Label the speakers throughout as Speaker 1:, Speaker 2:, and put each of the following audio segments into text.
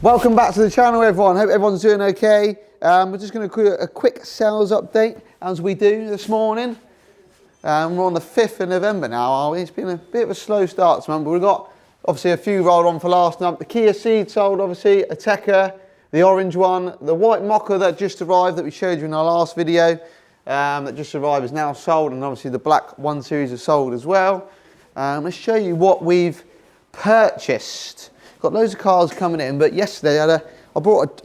Speaker 1: Welcome back to the channel, everyone. Hope everyone's doing okay. We're just going to do a quick sales update as we do this morning. We're on the 5th of November now, are we? It's been a bit of a slow start to month, but we've got obviously a few rolled on for last month. The Kia Ceed sold, obviously, a Tekka, the orange one, the white Mocha that just arrived that we showed you in our last video, that just arrived is now sold, and obviously the black 1 Series is sold as well. Let's show you what we've purchased. Got loads of cars coming in, but yesterday I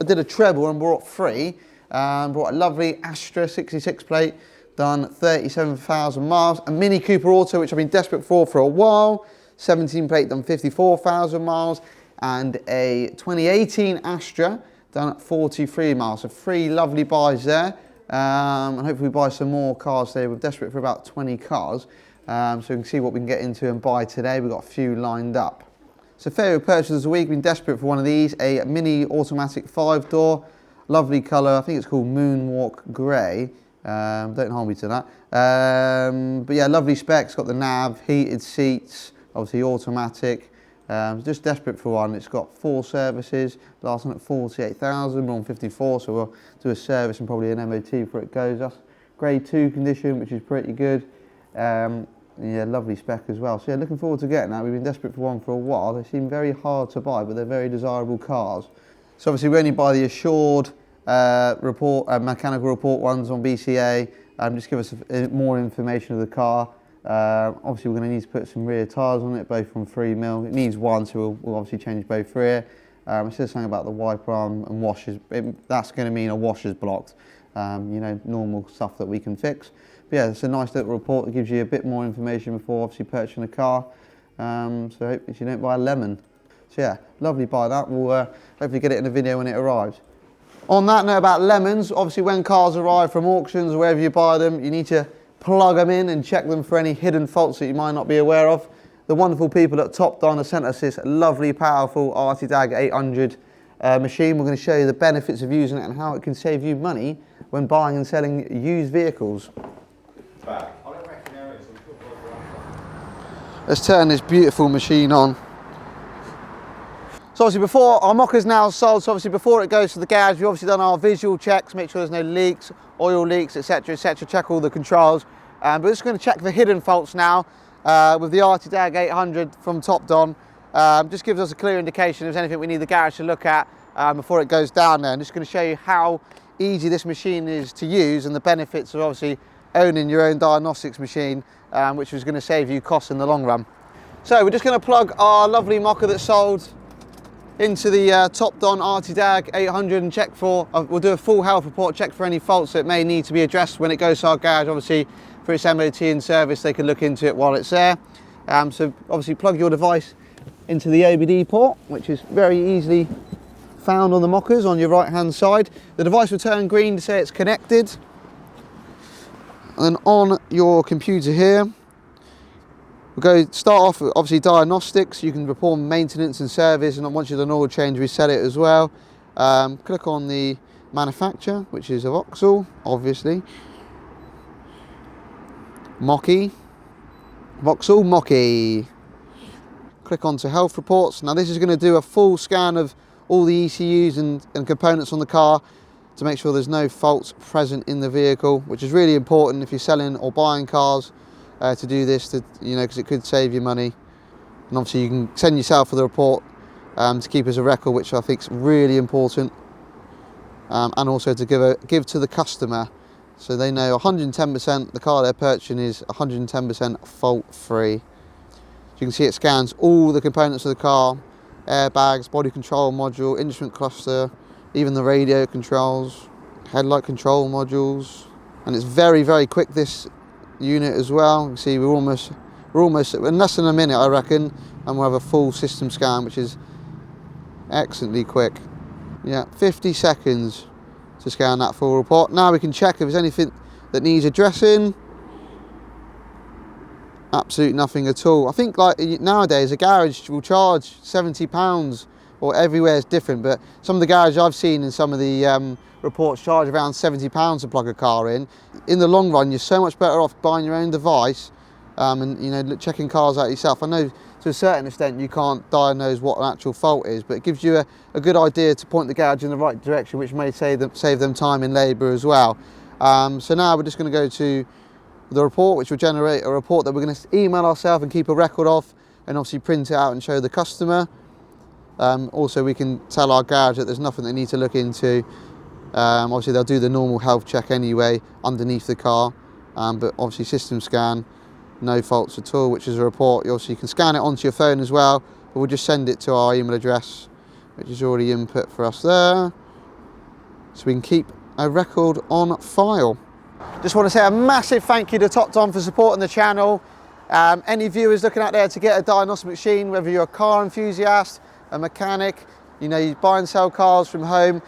Speaker 1: did a treble and brought 3. Brought a lovely Astra 66 plate, done 37,000 miles. A Mini Cooper Auto, which I've been desperate for a while, 17 plate, done 54,000 miles. And a 2018 Astra, done 43 miles. So 3 lovely buys there. And hopefully we buy some more cars today. We're desperate for about 20 cars. So we can see what we can get into and buy today. We've got a few lined up. So favourite purchases of the week, been desperate for one of these, a Mini automatic 5-door, lovely colour, I think it's called Moonwalk Grey, don't hold me to that. But yeah, lovely specs, got the nav, heated seats, obviously automatic, just desperate for one. It's got 4 services, last one at 48,000, we're on 54, so we'll do a service and probably an MOT before it goes. That's grade 2 condition, which is pretty good. Yeah, lovely spec as well. So yeah, looking forward to getting that. We've been desperate for one for a while. They seem very hard to buy, but they're very desirable cars. So obviously we only buy the assured mechanical report ones on BCA. Just give us more information of the car. Obviously we're going to need to put some rear tyres on it, both from 3mm. It needs one, so we'll obviously change both rear. It says something about the wiper arm and washers. That's going to mean a washer's blocked. You know, normal stuff that we can fix. But yeah, it's a nice little report that gives you a bit more information before obviously purchasing a car. So hopefully you don't buy a lemon. So yeah, lovely buy that. We'll hopefully get it in a video when it arrives. On that note about lemons, obviously when cars arrive from auctions or wherever you buy them, you need to plug them in and check them for any hidden faults that you might not be aware of. The wonderful people at Top Don have sent us this lovely, powerful RT-DAG 800 machine. We're going to show you the benefits of using it and how it can save you money when buying and selling used vehicles. Let's turn this beautiful machine on. So obviously before, our Mocha's now sold, so obviously before it goes to the garage, we've obviously done our visual checks, make sure there's no leaks, oil leaks, etc, check all the controls. But we're just going to check the hidden faults now with the RT-DAG 800 from Top Don. Just gives us a clear indication if there's anything we need the garage to look at before it goes down there. I'm just going to show you how easy this machine is to use and the benefits of obviously owning your own diagnostics machine, which is going to save you costs in the long run. So we're just going to plug our lovely Mocha that's sold into the Top Don RT-DAG 800 and check for, we'll do a full health report, check for any faults that may need to be addressed when it goes to our garage. Obviously for its MOT and service they can look into it while it's there. So obviously plug your device into the OBD port, which is very easily found on the Mochas on your right hand side. The device will turn green to say it's connected. And then on your computer here, we'll start off with obviously diagnostics. You can report maintenance and service, and once you've done oil change, reset it as well. Click on the manufacturer, which is a Vauxhall, obviously. Vauxhall Mokkie. Click onto health reports. Now this is going to do a full scan of all the ECUs and components on the car to make sure there's no faults present in the vehicle, which is really important if you're selling or buying cars to do this, because it could save you money. And obviously you can send yourself for the report to keep as a record, which I think is really important, and also to give to the customer so they know 110% the car they're purchasing is 110% fault free. So you can see it scans all the components of the car, airbags, body control module, instrument cluster, even the radio controls, headlight control modules, and it's very, very quick, this unit as well. You can see we're almost in less than a minute, I reckon, and we'll have a full system scan, which is excellently quick. Yeah, 50 seconds to scan that full report. Now we can check if there's anything that needs addressing. Absolutely nothing at all. I think like nowadays a garage will charge £70, or everywhere is different, but some of the garages I've seen in some of the reports charge around £70 to plug a car in. In the long run, you're so much better off buying your own device and checking cars out yourself. I know to to a certain extent you can't diagnose what an actual fault is, but it gives you a good idea to point the garage in the right direction, which may save them time in labour as well. So now we're just going to go to the report, which will generate a report that we're going to email ourselves and keep a record of, and obviously print it out and show the customer. Also, we can tell our garage that there's nothing they need to look into. Obviously they'll do the normal health check anyway underneath the car, but obviously system scan, no faults at all, which is a report. You also can scan it onto your phone as well, but we'll just send it to our email address, which is already input for us there, so we can keep a record on file. Just want to say a massive thank you to Top Tom for supporting the channel. Any viewers looking out there to get a diagnostic machine, whether you're a car enthusiast, a mechanic, you know, you buy and sell cars from home,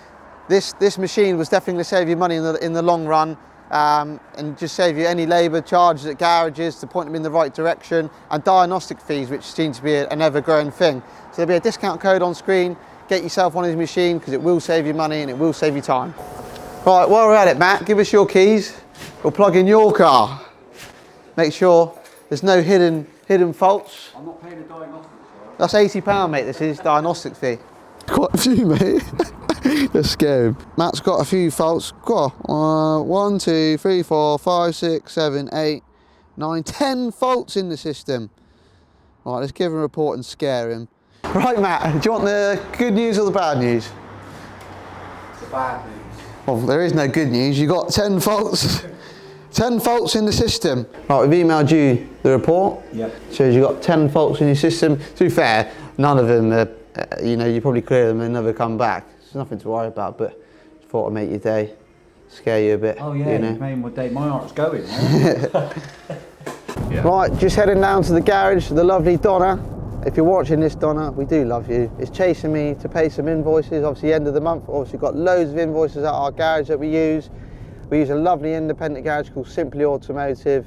Speaker 1: this machine was definitely going to save you money in the long run, and just save you any labour charges at garages to point them in the right direction, and diagnostic fees, which seem to be an ever-growing thing. So there'll be a discount code on screen. Get yourself one of these machines because it will save you money and it will save you time. Right, while we're at it, Matt, give us your keys. We'll plug in your car. Make sure there's no hidden faults.
Speaker 2: I'm not paying a diagnostic charge.
Speaker 1: That's £80, mate. This is diagnostic fee. Quite a few, mate. Let's go. Matt's got a few faults. Go on. 1, 2, 3, 4, 5, 6, 7, 8, 9, 10 faults in the system. Right, let's give him a report and scare him. Right, Matt, do you want the good news or the bad news?
Speaker 2: It's the bad news.
Speaker 1: Well, there is no good news. You got 10 faults. 10 faults in the system. Right, we've emailed you the report.
Speaker 2: Yep.
Speaker 1: Shows you got 10 faults in your system. To be fair, none of them, you know, you probably clear them and never come back. There's nothing to worry about, but thought I'd make your day, scare you a bit.
Speaker 2: Oh yeah,
Speaker 1: you know.
Speaker 2: you made my day. My heart's going.
Speaker 1: Yeah. Right, just heading down to the garage, the lovely Donna. If you're watching this, Donna, we do love you. It's chasing me to pay some invoices. Obviously, end of the month. Obviously, got loads of invoices at our garage that we use. We use a lovely independent garage called Simply Automotive.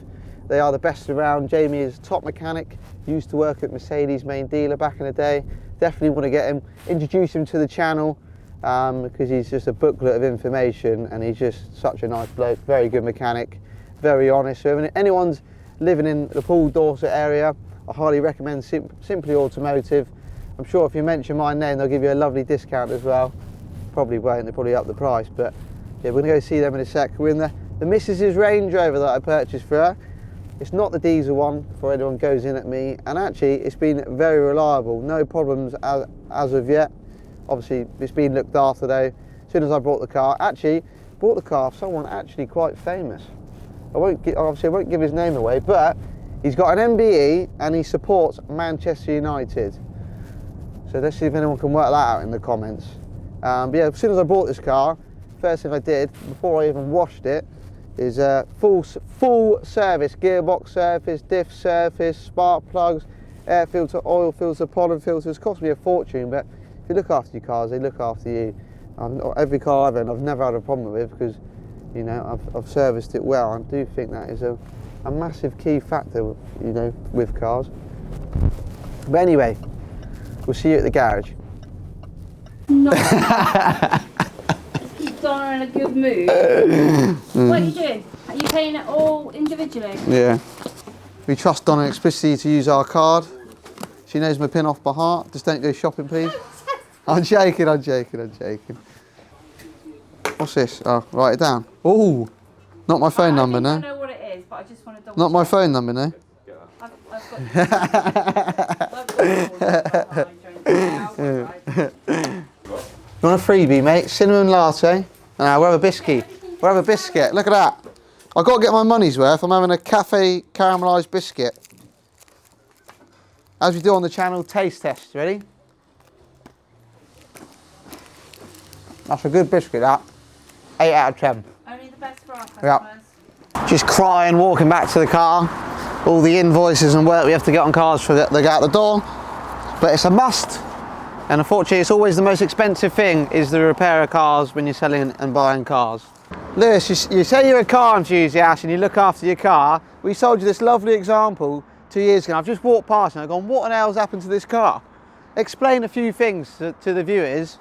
Speaker 1: They are the best around. Jamie is a top mechanic. Used to work at Mercedes main dealer back in the day. Definitely want to get him, introduce him to the channel, because he's just a booklet of information and he's just such a nice bloke. Very good mechanic, very honest. So if anyone's living in the Poole Dorset area, I highly recommend Simply Automotive. I'm sure if you mention my name, they'll give you a lovely discount as well. Probably won't, they'll probably up the price, but yeah, we're gonna go see them in a sec. We're in the Mrs.'s Range Rover that I purchased for her. It's not the diesel one, before anyone goes in at me, and actually it's been very reliable, no problems as of yet. Obviously it's been looked after though. As soon as I bought the car, bought the car off someone actually quite famous. Obviously I won't give his name away, but he's got an MBE and he supports Manchester United. So let's see if anyone can work that out in the comments. But yeah, as soon as I bought this car, first thing I did, before I even washed it, is full service, gearbox service, diff service, spark plugs, air filter, oil filter, pollen filters. Cost me a fortune, but if you look after your cars, they look after you. Every car I've owned, I've never had a problem with, because you know I've serviced it well. I do think that is a massive key factor, you know, with cars. But anyway, we'll see you at the garage.
Speaker 3: No. Donna in a good mood. What are you doing? Are you paying it all individually?
Speaker 1: Yeah. We trust Donna explicitly to use our card. She knows my pin off by heart. Just don't go shopping, please. I'm joking. What's this? Oh, write it down. Oh, not my phone number, no?
Speaker 3: I know what it is, but I just want to double
Speaker 1: Not my phone number, no? You want a freebie, mate? Cinnamon latte. We'll have a biscuit. We'll have a biscuit. Look at that. I've got to get my money's worth. I'm having a cafe caramelised biscuit. As we do on the channel, taste test. Ready? That's a good biscuit, that. 8 out of 10.
Speaker 3: Only the best for our customers.
Speaker 1: Yep. Just crying, walking back to the car. All the invoices and work we have to get on cars for they go out the door. But it's a must. And unfortunately, it's always the most expensive thing, is the repair of cars when you're selling and buying cars. Lewis, you say you're a car enthusiast and you look after your car. We sold you this lovely example 2 years ago. I've just walked past and I've gone, what on hell's happened to this car? Explain a few things to the viewers.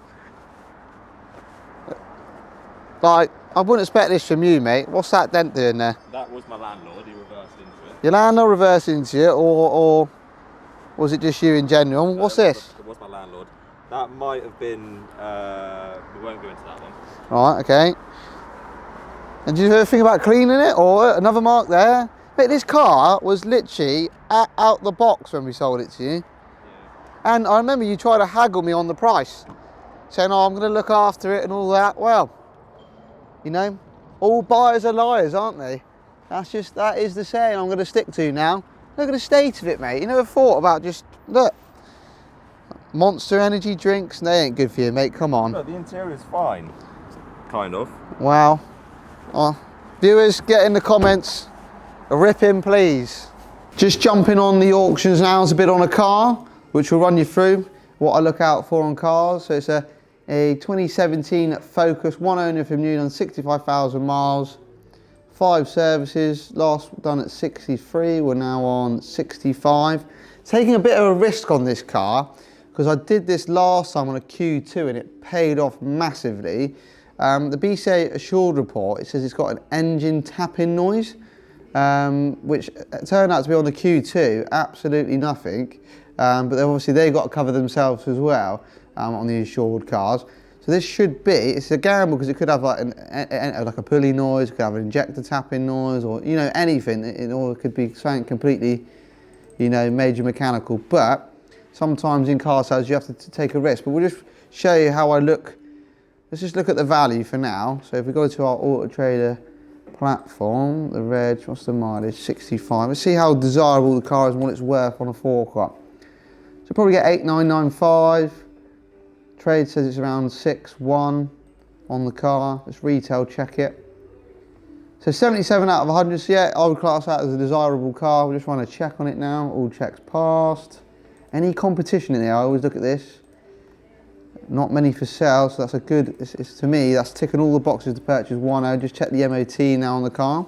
Speaker 1: Like, I wouldn't expect this from you, mate. What's that dent doing there?
Speaker 4: That was my landlord, he reversed into it.
Speaker 1: Your landlord reversed into it, or Or was it just you in general? What's this?
Speaker 4: It was my landlord. That might have been, we won't go into that one.
Speaker 1: Right, okay. And did you ever think about cleaning it? Or another mark there? Mate, this car was literally out the box when we sold it to you.
Speaker 4: Yeah.
Speaker 1: And I remember you tried to haggle me on the price, saying, oh, I'm going to look after it and all that. Well, you know, all buyers are liars, aren't they? That is the saying I'm going to stick to now. Look at the state of it, mate. You never thought about just, look. Monster energy drinks, they ain't good for you, mate. Come on.
Speaker 4: No, the interior's fine. Kind of.
Speaker 1: Wow. Oh, viewers, get in the comments. Rip him, please. Just jumping on the auctions now is a bit on a car, which will run you through what I look out for on cars. So it's a 2017 Focus, one owner from new on 65,000 miles, 5 services, last done at 63, we're now on 65. Taking a bit of a risk on this car, because I did this last time on a Q2 and it paid off massively. The BCA assured report, it says it's got an engine tapping noise, which turned out to be on the Q2, absolutely nothing. But obviously they've got to cover themselves as well on the assured cars. So this should be, it's a gamble because it could have like a pulley noise, it could have an injector tapping noise, or you know, anything, or it could be something completely, you know, major mechanical. But sometimes in car sales you have to take a risk, but we'll just show you how I look. Let's just look at the value for now. So if we go to our Auto Trader platform, the reg, what's the mileage? 65. Let's see how desirable the car is and what it's worth on a forecourt. So probably get 8,995. Trade says it's around 6,1 on the car. Let's retail check it. So 77 out of 100. So yeah, I would class that as a desirable car. We just run a check on it now. All checks passed. Any competition in there? I always look at this. Not many for sale, so that's a good, it's to me, that's ticking all the boxes to purchase one. I'll just check the MOT now on the car.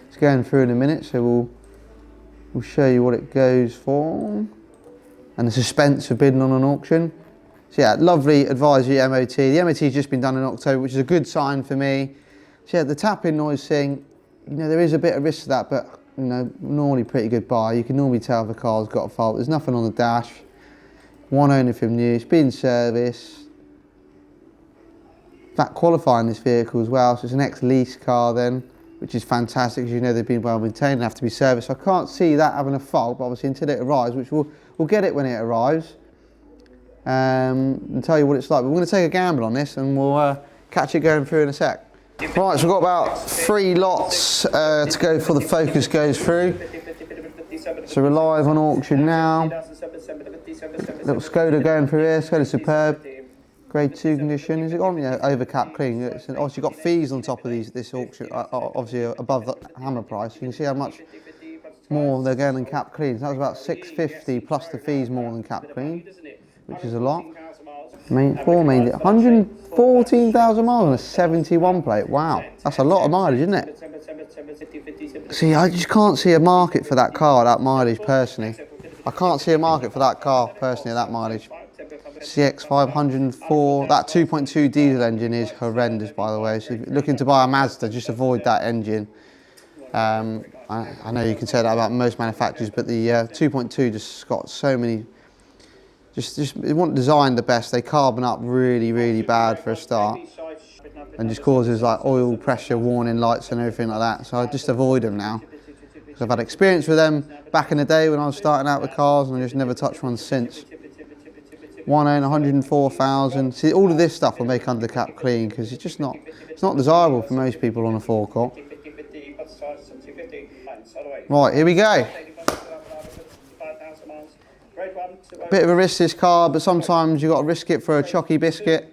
Speaker 1: It's going through in a minute, so we'll show you what it goes for. And the suspense of bidding on an auction. So yeah, lovely advisory MOT. The MOT's just been done in October, which is a good sign for me. So yeah, the tapping noise thing, you know, there is a bit of risk to that, but you know, normally pretty good buy. You can normally tell if the car's got a fault. There's nothing on the dash. One owner from new, it's been serviced. That qualifying this vehicle as well, so it's an ex-lease car then, which is fantastic because you know they've been well maintained and have to be serviced. So I can't see that having a fault, but obviously until it arrives, which we'll get it when it arrives, and tell you what it's like. But we're going to take a gamble on this and we'll catch it going through in a sec. Right, so we've got about 3 lots to go before the Focus goes through. So we're live on auction now. Little Skoda going through here, Skoda Superb. Grade 2 condition. Is it on? Yeah, overcap clean. It's obviously got fees on top of this auction, obviously above the hammer price. You can see how much more they're going than cap clean. So that was about 650 plus the fees more than cap clean, which is a lot. Main 114,000 miles on a 71 plate. Wow, that's a lot of mileage, isn't it? See, I just can't see a market for that car, that mileage personally. I can't see a market for that car personally, that mileage. CX 504, that 2.2 diesel engine is horrendous, by the way. So if you're looking to buy a Mazda, just avoid that engine. I know you can say that about most manufacturers, but the 2.2 just got so many. Just it wasn't designed the best. They carbon up really, really bad for a start, and just causes like oil pressure warning lights and everything like that. So I just avoid them now. Because I've had experience with them back in the day when I was starting out with cars, and I just never touched one since. One owner, 104,000. See, all of this stuff will make under cap clean because it's just not, it's not desirable for most people on a forecourt. Right, here we go. Bit of a risk this car, but sometimes you've got to risk it for a chocky biscuit.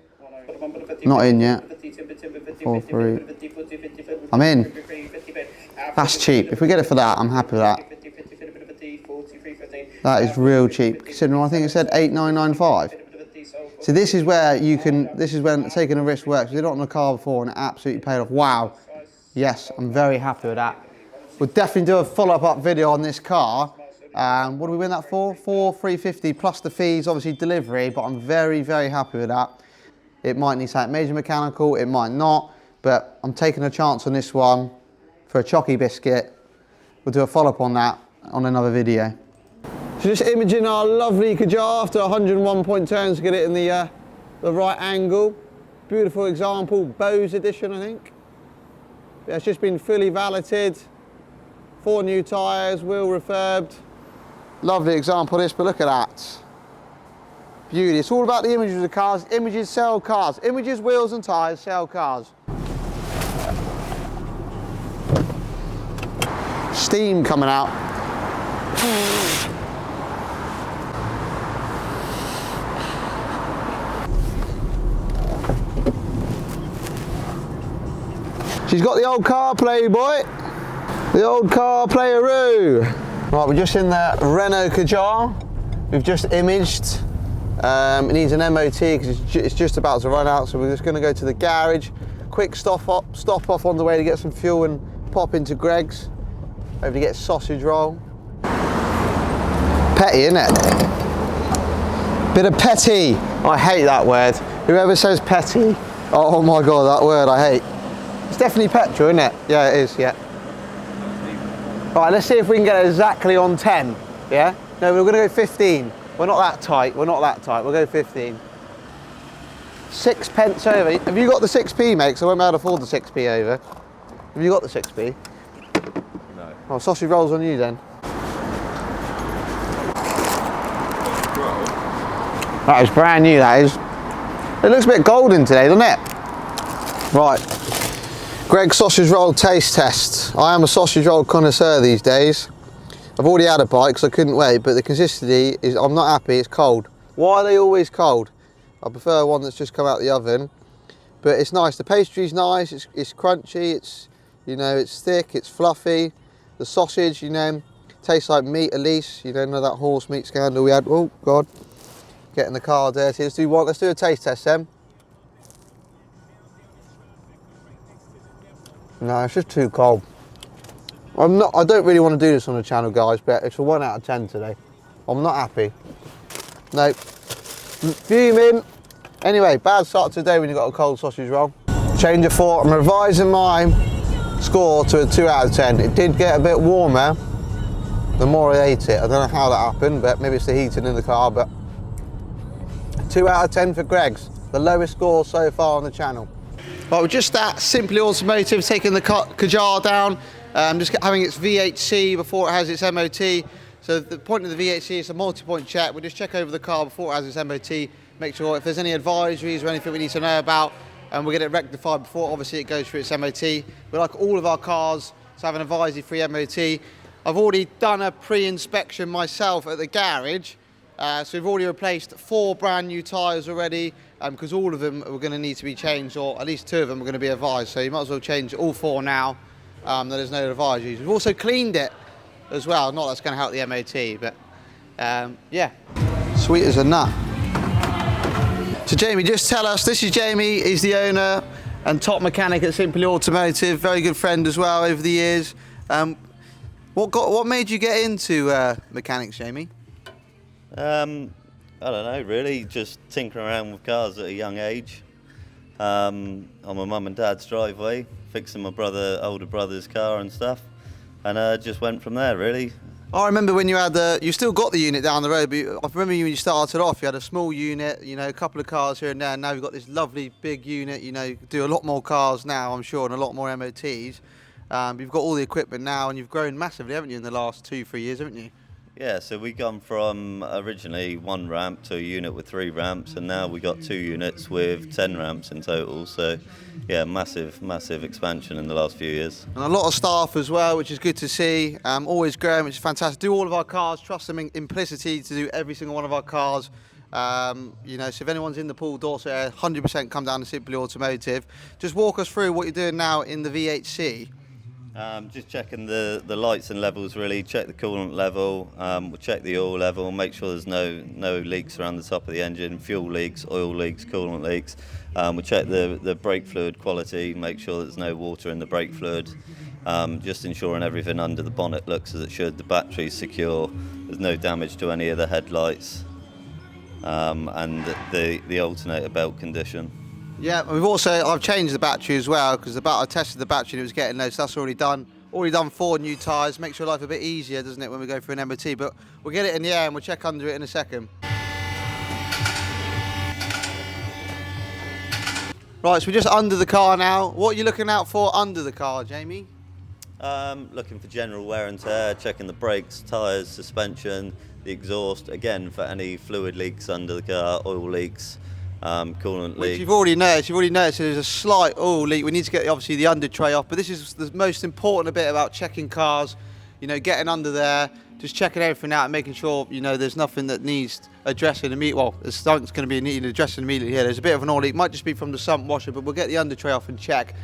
Speaker 1: Not in yet. 4-3. I'm in. That's cheap. If we get it for that, I'm happy with that. That is real cheap. Considering I think it said 8,995. So this is where you can, this is when taking a risk works. We did it on a car before and it absolutely paid off. Wow. Yes, I'm very happy with that. We'll definitely do a follow-up video on this car. What do we win that for? 4,350 plus the fees, obviously delivery, but I'm very, very happy with that. It might need something major mechanical, it might not, but I'm taking a chance on this one for a chocky biscuit. We'll do a follow-up on that on another video. So just imaging our lovely Kajar after 101 point turns to get it in the right angle. Beautiful example, Bose edition I think. Yeah, it's just been fully valeted, 4 new tyres, wheel refurbed. Lovely example of this, but look at that. Beauty, it's all about the images of the cars. Images sell cars. Images, wheels and tyres sell cars. Steam coming out. She's got the old CarPlay, boy. The old CarPlay-aroo. Right, we're just in the Renault Kajar. We've just imaged. It needs an MOT because it's just about to run out, so we're just going to go to the garage. Quick stop off on the way to get some fuel and pop into Greg's. Hopefully get a sausage roll. Petty, isn't it? Bit of petty. I hate that word. Whoever says petty, oh my god, that word I hate. It's definitely petrol, isn't it? Yeah, it is, yeah. Right, let's see if we can get it exactly on 10, yeah? No, we're gonna go 15. We're not that tight, we'll go 15. 6 pence over. Have you got the 6p, mate? Because I won't be able to afford the 6p over. Have you got the 6p?
Speaker 4: No.
Speaker 1: Oh, sausage rolls on you then. That is brand new, that is. It looks a bit golden today, doesn't it? Right. Greg's sausage roll taste test. I am a sausage roll connoisseur these days. I've already had a bite because I couldn't wait, but the consistency is, I'm not happy, it's cold. Why are they always cold? I prefer one that's just come out the oven, but it's nice. The pastry's nice, it's crunchy, it's, you know, it's thick, it's fluffy. The sausage, you know, tastes like meat at least. You don't know that horse meat scandal we had. Oh God, getting the car dirty. Let's do a taste test then. No, it's just too cold. I don't really want to do this on the channel, guys, but it's a 1 out of 10 today. I'm not happy. No. Fuming. Anyway, bad start to the day when you've got a cold sausage roll. Change of thought. I'm revising my score to a 2 out of 10. It did get a bit warmer the more I ate it. I don't know how that happened, but maybe it's the heating in the car, but 2 out of 10 for Greg's. The lowest score so far on the channel. Right, we're just at Simply Automotive, taking the Kajar down. Just having its VHC before it has its MOT. So the point of the VHC is a multi-point check. We'll just check over the car before it has its MOT, make sure if there's any advisories or anything we need to know about, and we'll get it rectified before obviously it goes through its MOT. We like all of our cars to have an advisory-free MOT. I've already done a pre-inspection myself at the garage, so we've already replaced 4 brand new tyres already, because all of them are going to need to be changed, or at least 2 of them are going to be advised, so you might as well change all 4 now. There's no advisories. We've also cleaned it as well. Not that's going to help the MOT, but yeah, sweet as a nut. So Jamie, just tell us, this is Jamie, he's the owner and top mechanic at Simply Automotive, very good friend as well over the years. What made you get into mechanics, Jamie?
Speaker 5: I don't know, really, just tinkering around with cars at a young age. On my mum and dad's driveway, fixing my older brother's car and stuff, and just went from there, really.
Speaker 1: I remember when you had you still got the unit down the road, but I remember when you started off, you had a small unit, you know, a couple of cars here and there, and now you've got this lovely big unit, you know, you do a lot more cars now, I'm sure, and a lot more MOTs. You've got all the equipment now, and you've grown massively, haven't you, in the last 2-3 years, haven't you?
Speaker 5: Yeah, so we've gone from originally 1 ramp to a unit with 3 ramps, and now we got 2 units with 10 ramps in total. So, yeah, massive expansion in the last few years. And
Speaker 1: a lot of staff as well, which is good to see. Always growing, which is fantastic. Do all of our cars, trust them in implicity to do every single one of our cars. You know, so if anyone's in the Poole Dorset, 100% come down to Simply Automotive. Just walk us through what you're doing now in the VHC.
Speaker 5: Just checking the lights and levels, really. Check the coolant level, we'll check the oil level, make sure there's no leaks around the top of the engine, fuel leaks, oil leaks, coolant leaks. We'll check the brake fluid quality, make sure there's no water in the brake fluid, just ensuring everything under the bonnet looks as it should, the battery's secure, there's no damage to any of the headlights, and the alternator belt condition. Yeah,
Speaker 1: I've changed the battery as well, because I tested the battery and it was getting low, so that's already done. Already done 4 new tyres, makes your life a bit easier, doesn't it, when we go for an MOT, but we'll get it in the air and we'll check under it in a second. Right, so we're just under the car now. What are you looking out for under the car, Jamie?
Speaker 5: Looking for general wear and tear, checking the brakes, tyres, suspension, the exhaust, again for any fluid leaks under the car, oil leaks, coolant
Speaker 1: Which
Speaker 5: leaks.
Speaker 1: you've already noticed there's a slight oil leak. We need to get obviously the under tray off, but this is the most important bit about checking cars, you know, getting under there, just checking everything out and making sure, you know, there's nothing that needs addressing immediately. Well, there's something that's going to be needed addressing immediately here. There's a bit of an oil leak, might just be from the sump washer, but we'll get the under tray off and check.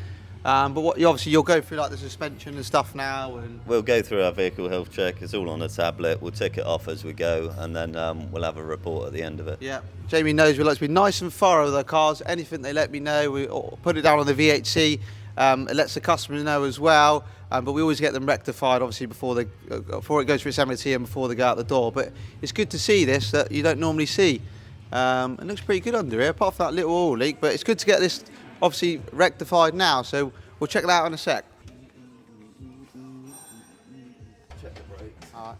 Speaker 1: But obviously you'll go through like the suspension and stuff now. And
Speaker 5: We'll go through our vehicle health check. It's all on a tablet. We'll tick it off as we go, and then we'll have a report at the end of it.
Speaker 1: yeah, Jamie knows we like to be nice and thorough with our cars. Anything they let me know, we put it down on the VHC. It lets the customer know as well. But we always get them rectified, obviously, before it goes through its MOT and before they go out the door. But it's good to see this that you don't normally see. It looks pretty good under here, apart from that little oil leak. But it's good to get this obviously rectified now. So we'll check that out in a sec.
Speaker 5: Check the brakes.
Speaker 1: All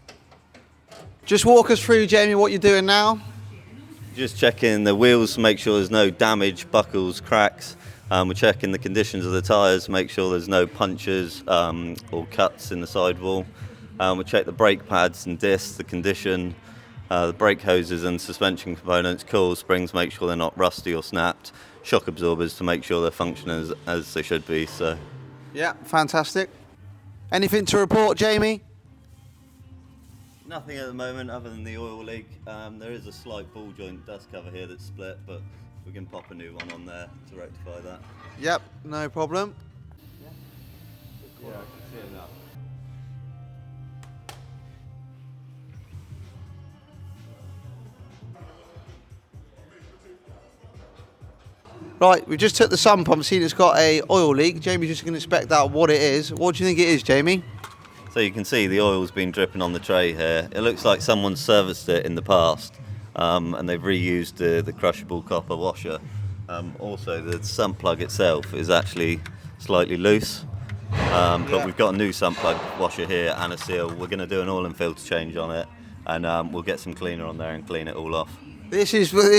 Speaker 1: right. Just walk us through, Jamie, what you're doing now.
Speaker 5: Just checking the wheels to make sure there's no damage, buckles, cracks. We're checking the conditions of the tyres, make sure there's no punctures or cuts in the sidewall. We'll check the brake pads and discs, the condition, the brake hoses and suspension components, coil springs, make sure they're not rusty or snapped, shock absorbers to make sure they're functioning as they should be. So,
Speaker 1: Yeah, fantastic. Anything to report, Jamie?
Speaker 5: nothing at the moment other than the oil leak. There is a slight ball joint dust cover here that's split, but we can pop a new one on there to rectify that.
Speaker 1: Yep, no problem.
Speaker 4: Yeah, I can see it now.
Speaker 1: Right, we just took the sump pump, seen it's got a oil leak. Jamie's just going to inspect out what it is. What do you think it is, Jamie?
Speaker 5: So you can see the oil's been dripping on the tray here. It looks like someone serviced it in the past, and they've reused the crushable copper washer. Also, the sump plug itself is actually slightly loose, but we've got a new sump plug washer here and a seal. We're going to do an oil and filter change on it, and we'll get some cleaner on there and clean it all off.
Speaker 1: This,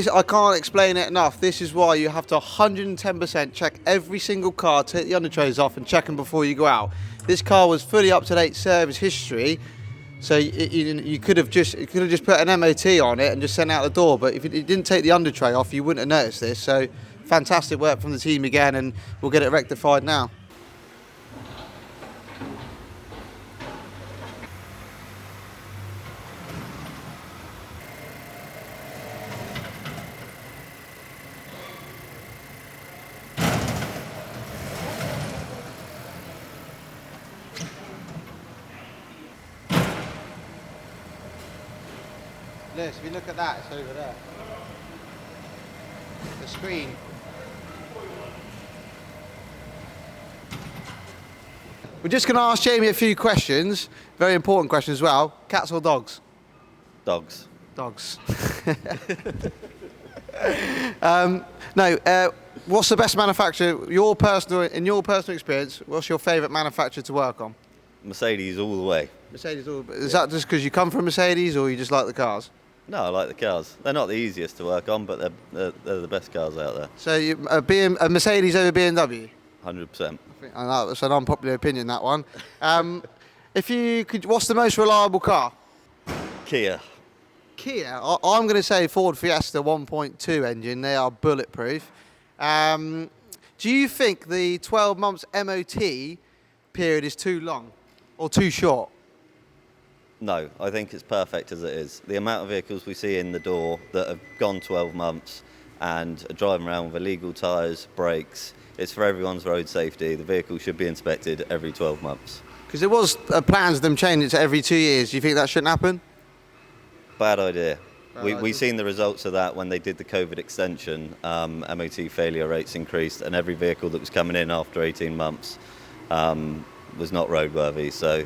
Speaker 1: I can't explain it enough. This is why you have to 110% check every single car, take the under trays off and check them before you go out. This car was fully up-to-date service history, so you could have just put an MOT on it and just sent it out the door, but if you didn't take the under tray off, you wouldn't have noticed this. So fantastic work from the team again, and we'll get it rectified now. Liz, if you look at that, it's over there. The screen. We're just going to ask Jamie a few questions, very important questions as well. Cats or dogs?
Speaker 5: Dogs.
Speaker 1: Dogs. What's the best manufacturer, in your personal experience, what's your favourite manufacturer to work on?
Speaker 5: Mercedes all the way.
Speaker 1: Mercedes, is that just because you come from Mercedes or you just like the cars?
Speaker 5: No, I like the cars. They're not the easiest to work on, but they're the best cars out there.
Speaker 1: So a Mercedes over BMW?
Speaker 5: 100%.
Speaker 1: That's an unpopular opinion, that one. If you could, what's the most reliable car?
Speaker 5: Kia.
Speaker 1: Kia. I'm going to say Ford Fiesta 1.2 engine. They are bulletproof. Do you think the 12 months MOT period is too long or too short?
Speaker 5: No, I think it's perfect as it is. The amount of vehicles we see in the door that have gone 12 months and are driving around with illegal tyres, brakes, it's for everyone's road safety. The vehicle should be inspected every 12 months.
Speaker 1: Because there was plans of them changing it to every 2 years. Do you think that shouldn't happen?
Speaker 5: Bad idea. We've seen the results of that when they did the COVID extension. MOT failure rates increased, and every vehicle that was coming in after 18 months was not roadworthy. So,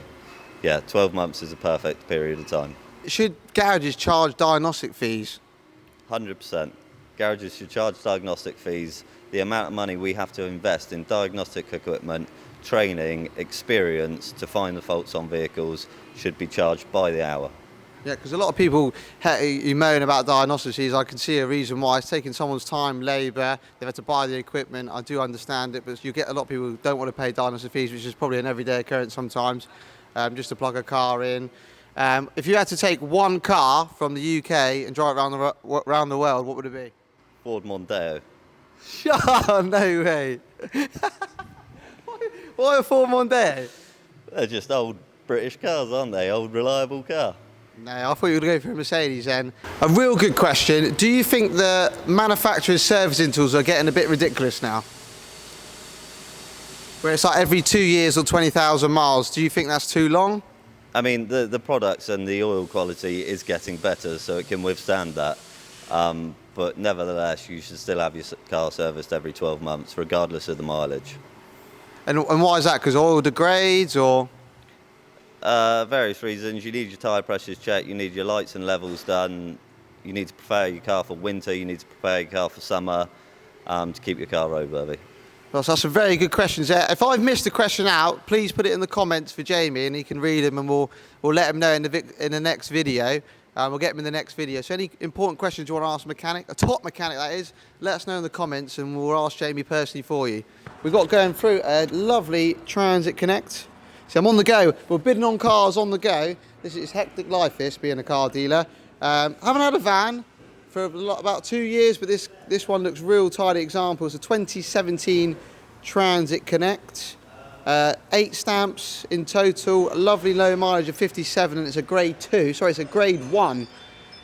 Speaker 5: yeah, 12 months is a perfect period of time.
Speaker 1: Should garages charge diagnostic fees?
Speaker 5: 100%. Garages should charge diagnostic fees. The amount of money we have to invest in diagnostic equipment, training, experience to find the faults on vehicles should be charged by the hour.
Speaker 1: Yeah, because a lot of people you moan about diagnostic fees. I can see a reason why. It's taking someone's time, labour. They've had to buy the equipment. I do understand it, but you get a lot of people who don't want to pay diagnostic fees, which is probably an everyday occurrence sometimes, just to plug a car in. If you had to take one car from the UK and drive it around the world, what would it be?
Speaker 5: Ford Mondeo.
Speaker 1: Oh, no way. Why a Ford Mondeo?
Speaker 5: They're just old British cars, aren't they? Old reliable car.
Speaker 1: No, I thought you were going to go for a Mercedes then. A real good question. Do you think the manufacturer's service intervals are getting a bit ridiculous now? Where it's like every 2 years or 20,000 miles. Do you think that's too long?
Speaker 5: I mean, the products and the oil quality is getting better, so it can withstand that. But nevertheless, you should still have your car serviced every 12 months, regardless of the mileage.
Speaker 1: And why is that? Because oil degrades or...?
Speaker 5: Various reasons. You need your tyre pressures checked, you need your lights and levels done, you need to prepare your car for winter, you need to prepare your car for summer to keep your car roadworthy.
Speaker 1: Well, so that's some very good questions there. If I've missed a question out, please put it in the comments for Jamie and he can read them and we'll let him know in the next video. We'll get him in the next video. So any important questions you want to ask a mechanic, a top mechanic that is, let us know in the comments and we'll ask Jamie personally for you. We've got going through a lovely Transit Connect. So I'm on the go. We're bidding on cars on the go. This is hectic life, this, being a car dealer. Haven't had a van for about 2 years, but this one looks real tidy example. It's a 2017 Transit Connect. 8 stamps in total, a lovely low mileage of 57, and it's a grade 2. Sorry, it's a grade 1.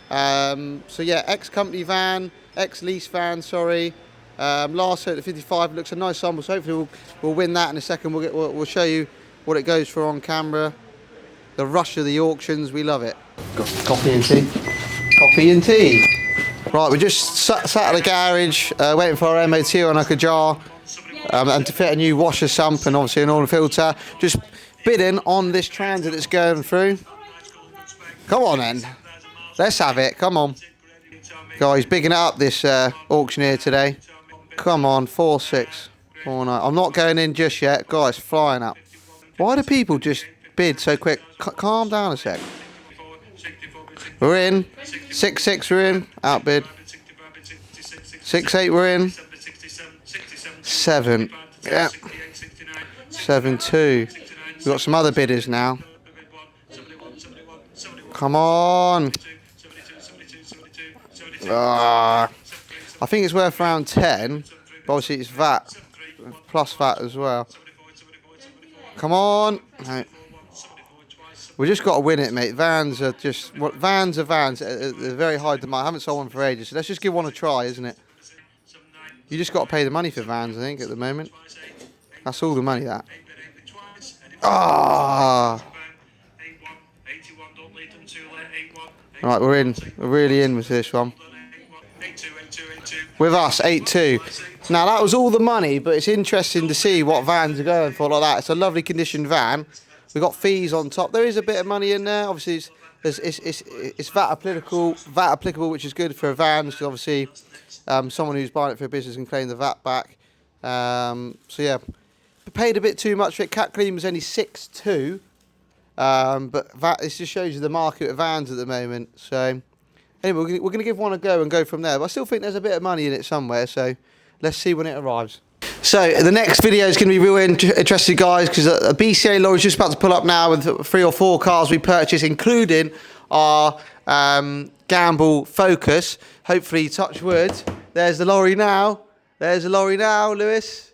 Speaker 1: So yeah, ex-company van, ex-lease van, sorry. Last at 55, looks a nice sample, so hopefully we'll win that in a second. We'll show you what it goes for on camera. The rush of the auctions, we love it. Got coffee and tea. Coffee and tea. Right, we just sat at the garage waiting for our MOT on a Kajar and to fit a new washer sump and obviously an oil filter. Just bidding on this Transit that's going through. Come on then. Let's have it, come on. Guys, bigging it up this auctioneer today. Come on, 4649. I'm not going in just yet. Guys, flying up. Why do people just bid so quick? Calm down a sec. We're in. 6-6 we're in. Outbid. 6-8 we're in. 7. Yeah. 7-2. We've got some other bidders now. Come on. I think it's worth around 10. But obviously it's VAT. Plus VAT as well. Come on. No. We just got to win it, mate. Vans are just... Vans are vans. They're very high demand. I haven't sold one for ages. So let's just give one a try, isn't it? You just got to pay the money for vans, I think, at the moment. That's all the money, that. Ah! Right, we're in. We're really in with this one. With us, 8-2. Now, that was all the money, but it's interesting to see what vans are going for like that. It's a lovely conditioned van. We've got fees on top. There is a bit of money in there. Obviously, it's VAT applicable, which is good for a van. So obviously, someone who's buying it for a business can claim the VAT back. So yeah, paid a bit too much for it. Cat clean was only 6.2, but VAT. This just shows you the market of vans at the moment. So anyway, we're going to give one a go and go from there. But I still think there's a bit of money in it somewhere. So let's see when it arrives. So the next video is going to be real interesting, guys, because a BCA lorry is just about to pull up now with 3 or 4 cars we purchased, including our Gamble Focus. Hopefully, touch wood. There's the lorry now. There's the lorry now, Lewis.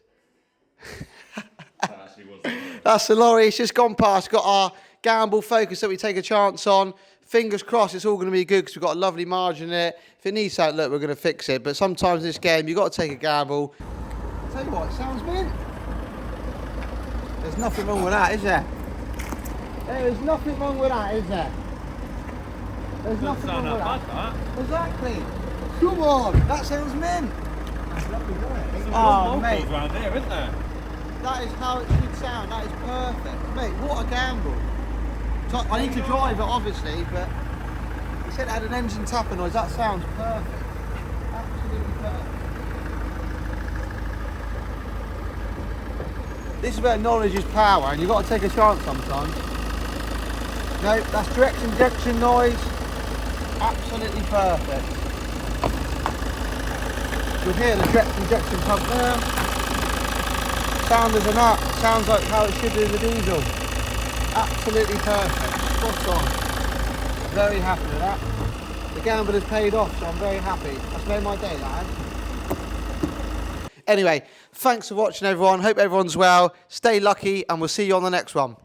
Speaker 1: That's the lorry. It's just gone past. Got our Gamble Focus that we take a chance on. Fingers crossed it's all going to be good because we've got a lovely margin in it. If it needs something, look, we're going to fix it. But sometimes in this game, you've got to take a gamble. Tell you what, it sounds mint. There's nothing wrong with that, is there? There's nothing wrong with that, is there? There's nothing wrong with that. Exactly. Come on, that sounds mint. That's lovely, isn't it? Oh, mate. Around here, isn't there? That is how it should sound. That is perfect. Mate, what a gamble. So I need to drive it, obviously, but he said it had an engine tapping noise. That sounds perfect. Absolutely. absolutely perfect. This is where knowledge is power, and you've got to take a chance sometimes. No, that's direct injection noise. Absolutely perfect. You'll hear the direct injection pump there. Sound as a nut. Sounds like how it should do the diesel. Absolutely perfect. Spot on. Very happy with that. The gamble has paid off, so I'm very happy. That's made my day, lad. Anyway, thanks for watching, everyone. Hope everyone's well. Stay lucky, and we'll see you on the next one.